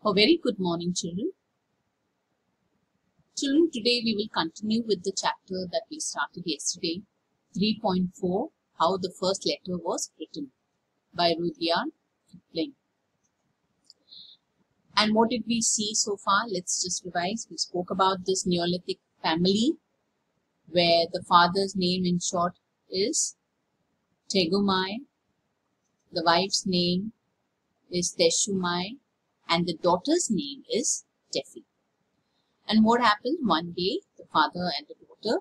A very good morning, children. Children, today we will continue with the chapter that we started yesterday, 3.4, How the First Letter Was Written by Rudyard Kipling. And what did we see so far? Let's just revise. We spoke about this Neolithic family where the father's name in short is Tegumai, the wife's name is Teshumai, and the daughter's name is Tefi. And what happens? One day, the father and the daughter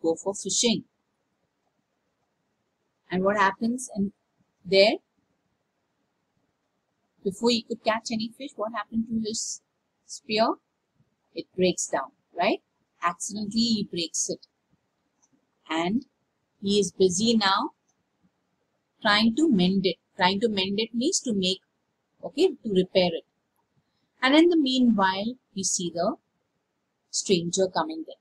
go for fishing. And what happens in there? Before he could catch any fish, what happened to his spear? It breaks down, right? Accidentally, he breaks it. And he is busy now trying to mend it. Trying to mend it means to make, to repair it. And in the meanwhile, we see the stranger coming there.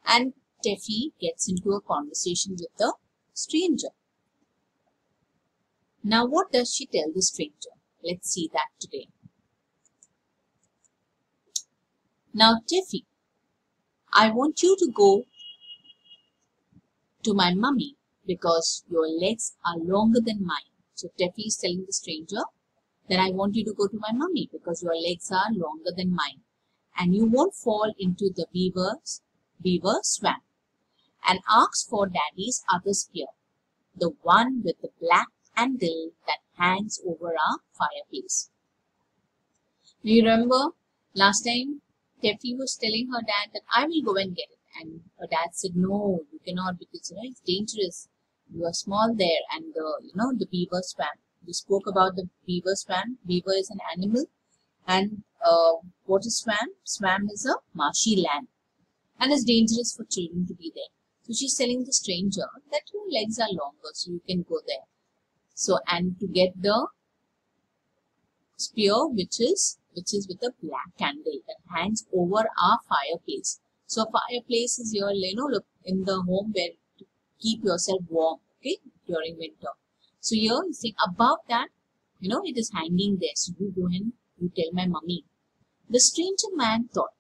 And Tefi gets into a conversation with the stranger. Now, what does she tell the stranger? Let's see that today. Now, Tefi, I want you to go to my mummy because your legs are longer than mine. So, Tefi is telling the stranger that I want you to go to my mummy because your legs are longer than mine. And you won't fall into the beaver swamp. And ask for daddy's other spear, the one with the black handle that hangs over our fireplace. Do you remember last time Tefi was telling her dad that I will go and get it. And her dad said, no, you cannot because it's dangerous. You are small there and the beaver swamp. We spoke about the beaver swamp. Beaver is an animal. And what is swamp? Swamp is a marshy land. And it's dangerous for children to be there. So she's telling the stranger that your legs are longer, so you can go there. So, and to get the spear, which is with a black candle that hangs over our fireplace. So, fireplace is your, look, in the home where to keep yourself warm, during winter. So, here you see above that, it is hanging there. So, you go and you tell my mummy. The stranger man thought,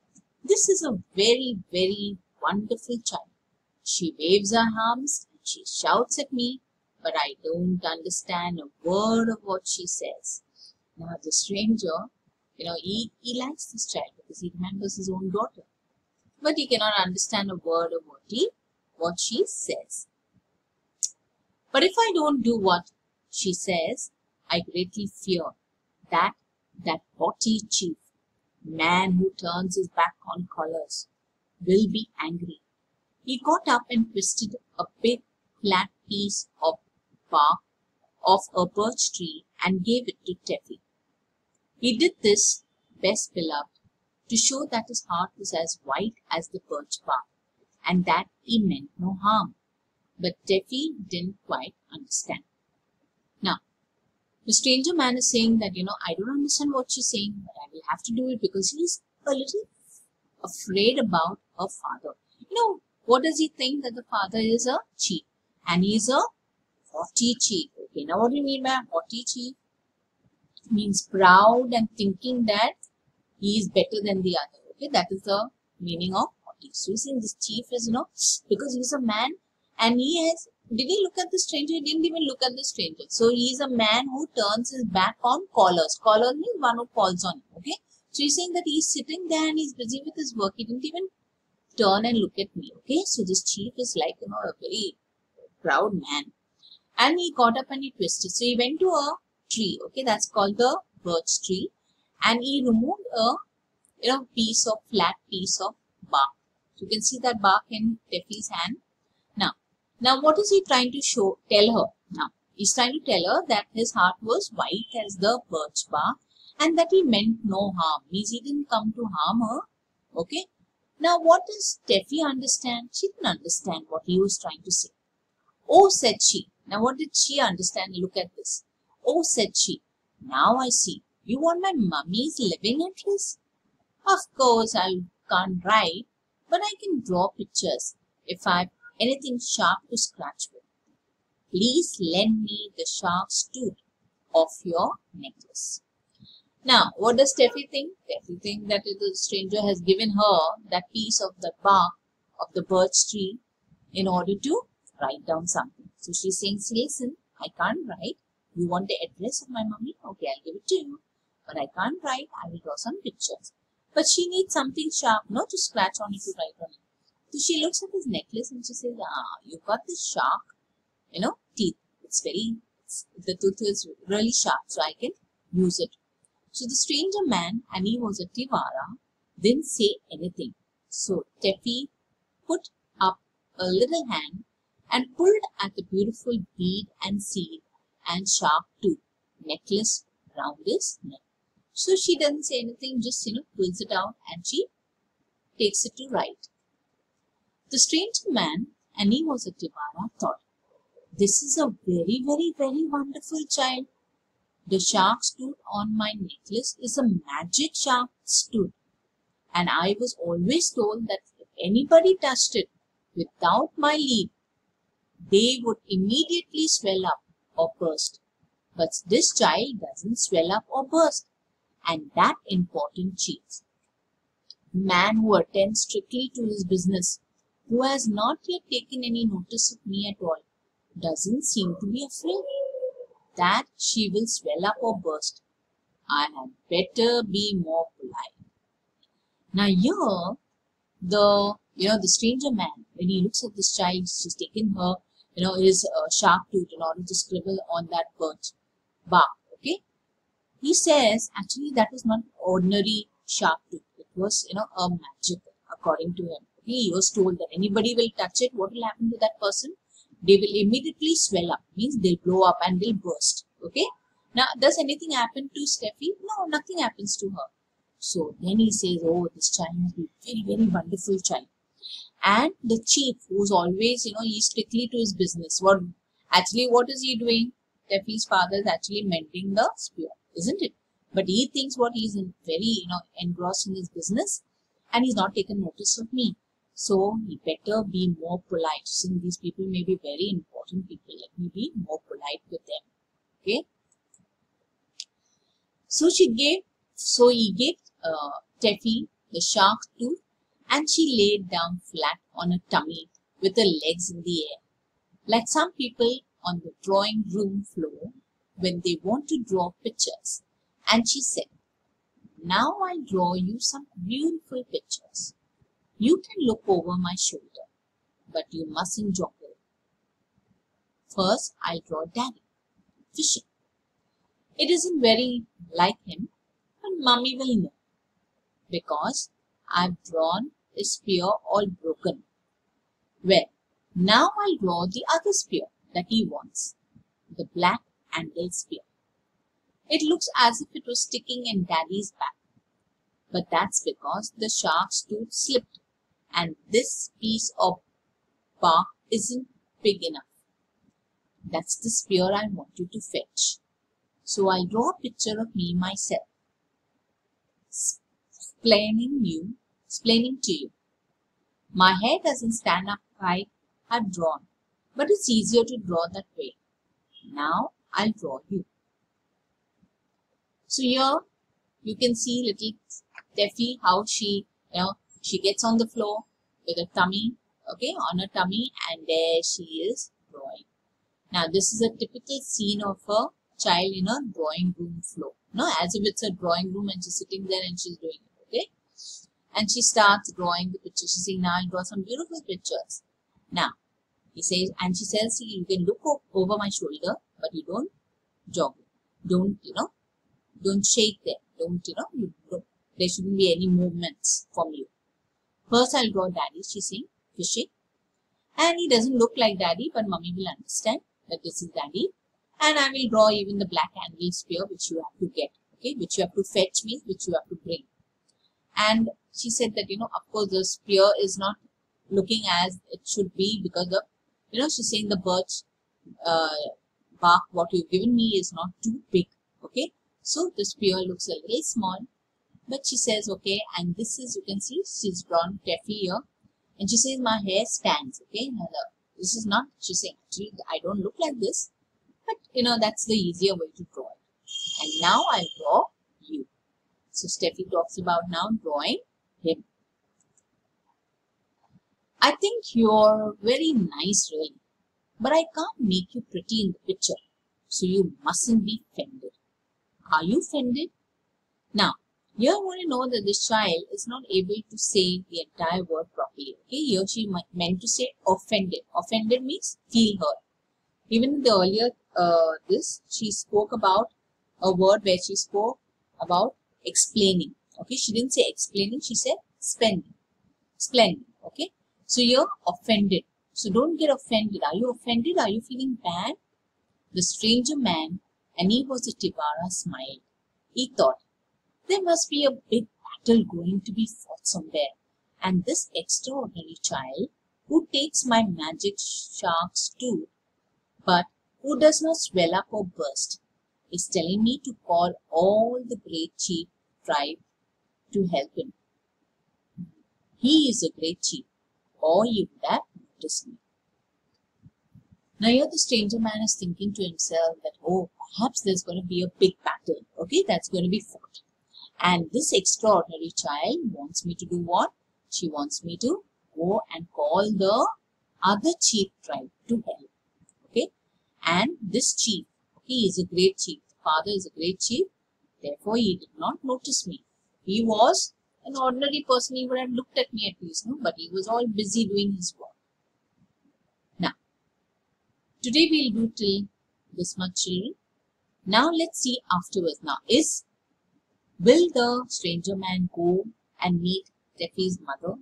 this is a very, very wonderful child. She waves her arms and she shouts at me, but I don't understand a word of what she says. Now, the stranger, he likes this child because he remembers his own daughter. But he cannot understand a word of what she says. But if I don't do what she says, I greatly fear that haughty chief, man who turns his back on collars, will be angry. He got up and twisted a big flat piece of bark of a birch tree and gave it to Tefi. He did this, best beloved, to show that his heart was as white as the birch bark and that he meant no harm. But Tefi didn't quite understand. Now, the stranger man is saying that, I don't understand what she's saying, but I will have to do it because he's a little afraid about her father. What does he think? That the father is a chief and he's a haughty chief. Okay, now what do you mean by haughty chief? It means proud and thinking that he is better than the other. Okay, that is the meaning of haughty. So, you see, this chief is, because he's a man and did he look at the stranger? He didn't even look at the stranger. So, he is a man who turns his back on callers. Caller means one who calls on him. Okay, so he's saying that he's sitting there and he's busy with his work. He didn't even turn and look at me. Okay, so this chief is like, a very proud man. And he got up and he twisted. So, he went to a tree. Okay, that's called the birch tree. And he removed a, flat piece of bark. So, you can see that bark in Tefi's hand. Now, what is he trying to tell her? Now, he's trying to tell her that his heart was white as the birch bark and that he meant no harm. Means he didn't come to harm her. Okay. Now, what does Tefi understand? She didn't understand what he was trying to say. Oh, said she. Now, what did she understand? Look at this. Oh, said she. Now I see. You want my mummy's living address? Of course, I can't write, but I can draw pictures if I've anything sharp to scratch with. Please lend me the sharp's tooth of your necklace. Now, what does Steffi think? Steffi thinks that the stranger has given her that piece of the bark of the birch tree in order to write down something. So she's saying, listen, I can't write. You want the address of my mummy? Okay, I'll give it to you. But I can't write. I will draw some pictures. But she needs something sharp, not to scratch on it, to write on it. So she looks at his necklace and she says, you've got this sharp, teeth. The tooth is really sharp, so I can use it. So the stranger man, and he was a Tivara, didn't say anything. So Steffi put up a little hand and pulled at the beautiful bead and seal and sharp tooth necklace round his neck. So she doesn't say anything, just pulls it out and she takes it to write. The stranger man, and he was a Tivara, thought, this is a very, very, very wonderful child. The shark's tooth on my necklace is a magic shark's tooth. And I was always told that if anybody touched it without my leave, they would immediately swell up or burst. But this child doesn't swell up or burst. And that important cheats. Man who attends strictly to his business, who has not yet taken any notice of me at all, doesn't seem to be afraid that she will swell up or burst. I had better be more polite. Now here, the stranger man, when he looks at this child, she's taken her, his sharp tooth in order to scribble on that birch bark. Okay, he says actually that was not ordinary sharp tooth. It was, a magic according to him. Okay? He was told that anybody will touch it. What will happen to that person? They will immediately swell up, means they'll blow up and they'll burst. Okay. Now, does anything happen to Steffi? No, nothing happens to her. So then he says, oh, this child must be a very, very wonderful child. And the chief, who's always, he's strictly to his business. What is he doing? Steffi's father is actually mending the spear, isn't it? But he thinks what he's very, engrossed in his business and he's not taken notice of me. So he better be more polite. Since these people may be very important people, let me be more polite with them. Okay. So he gave Steffi the shark tooth, and she laid down flat on her tummy with her legs in the air, like some people on the drawing room floor when they want to draw pictures. And she said, now I'll draw you some beautiful pictures. You can look over my shoulder, but you mustn't joggle. First, I'll draw Daddy fishing. It isn't very like him, but Mummy will know, because I've drawn a spear all broken. Well, now I'll draw the other spear that he wants, the black handled spear. It looks as if it was sticking in Daddy's back, but that's because the shark's tooth slipped. And this piece of bark isn't big enough. That's the spear I want you to fetch. So I'll draw a picture of me myself, explaining to you. My hair doesn't stand up like I've drawn, but it's easier to draw that way. Now I'll draw you. So here you can see little Steffi, how she, she gets on the floor with her tummy, on her tummy, and there she is drawing. Now, this is a typical scene of a child in a drawing room floor. As if it's a drawing room and she's sitting there and she's doing it, okay? And she starts drawing the pictures. She's saying, now I'll draw some beautiful pictures. Now, he says, and she says, see, you can look over my shoulder, but you don't joggle. Don't shake there. There shouldn't be any movements from you. First, I'll draw Daddy, she's saying, fishing. And he doesn't look like Daddy, but Mummy will understand that this is Daddy. And I will draw even the black handled spear, which you have to get, okay, which you have to fetch, means which you have to bring. And she said that, of course, the spear is not looking as it should be because of, she's saying the birch bark, what you've given me is not too big, okay. So the spear looks a little small. But she says, okay, and this is, you can see, she's drawn Steffi here. And she says, my hair stands, okay. Now, this is not, she's saying, actually, I don't look like this. But, that's the easier way to draw it. And now I'll draw you. So Steffi talks about now drawing him. I think you're very nice really, but I can't make you pretty in the picture, so you mustn't be offended. Are you offended? Now, here I want to know that this child is not able to say the entire word properly. Okay, here she meant to say offended. Offended means feel hurt. Even in the earlier she spoke about a word where she spoke about explaining. Okay, she didn't say explaining, she said spending. Splendid. Okay, so you're offended. So don't get offended. Are you offended? Are you feeling bad? The stranger man, and he was a Tivara, smiled. He thought, there must be a big battle going to be fought somewhere, and this extraordinary child, who takes my magic shark's tooth, but who does not swell up or burst, is telling me to call all the great chief tribe to help him. He is a great chief, or he would have noticed me. Now here the stranger man is thinking to himself that, oh, perhaps there's going to be a big battle, okay, that's going to be fought. And this extraordinary child wants me to do what? She wants me to go and call the other chief tribe to help. Okay. And this chief, he is a great chief. The father is a great chief. Therefore, he did not notice me. He was an ordinary person. He would have looked at me at least, no? But he was all busy doing his work. Now, today we'll do till this much, children. Now, let's see afterwards. Now, will the stranger man go and meet Teffi's mother?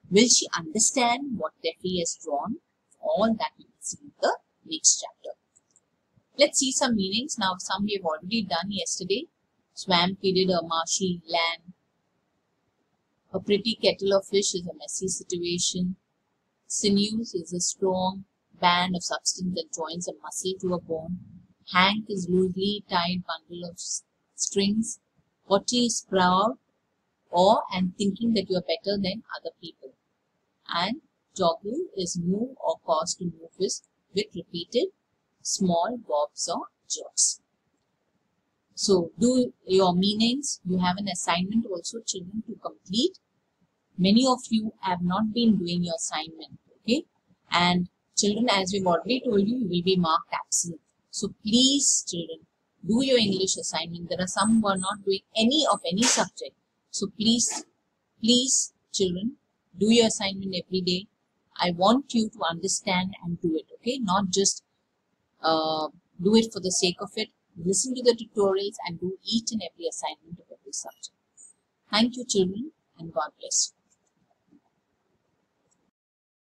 Will she understand what Teffi has drawn? All that we will see in the next chapter. Let's see some meanings. Now, some we have already done yesterday. Swamp-headed, a marshy land. A pretty kettle of fish is a messy situation. Sinews is a strong band of substance that joins a muscle to a bone. Hank is loosely tied bundle of strings. Haughty is proud and thinking that you are better than other people. And joggle is move or cause to move with repeated small bobs or jerks. So do your meanings. You have an assignment also, children, to complete. Many of you have not been doing your assignment. Okay. And children, as we've already told you, you will be marked absent. So please, children, do your English assignment. There are some who are not doing any subject. So please, children, do your assignment every day. I want you to understand and do it, okay? Not just do it for the sake of it. Listen to the tutorials and do each and every assignment of every subject. Thank you, children, and God bless you.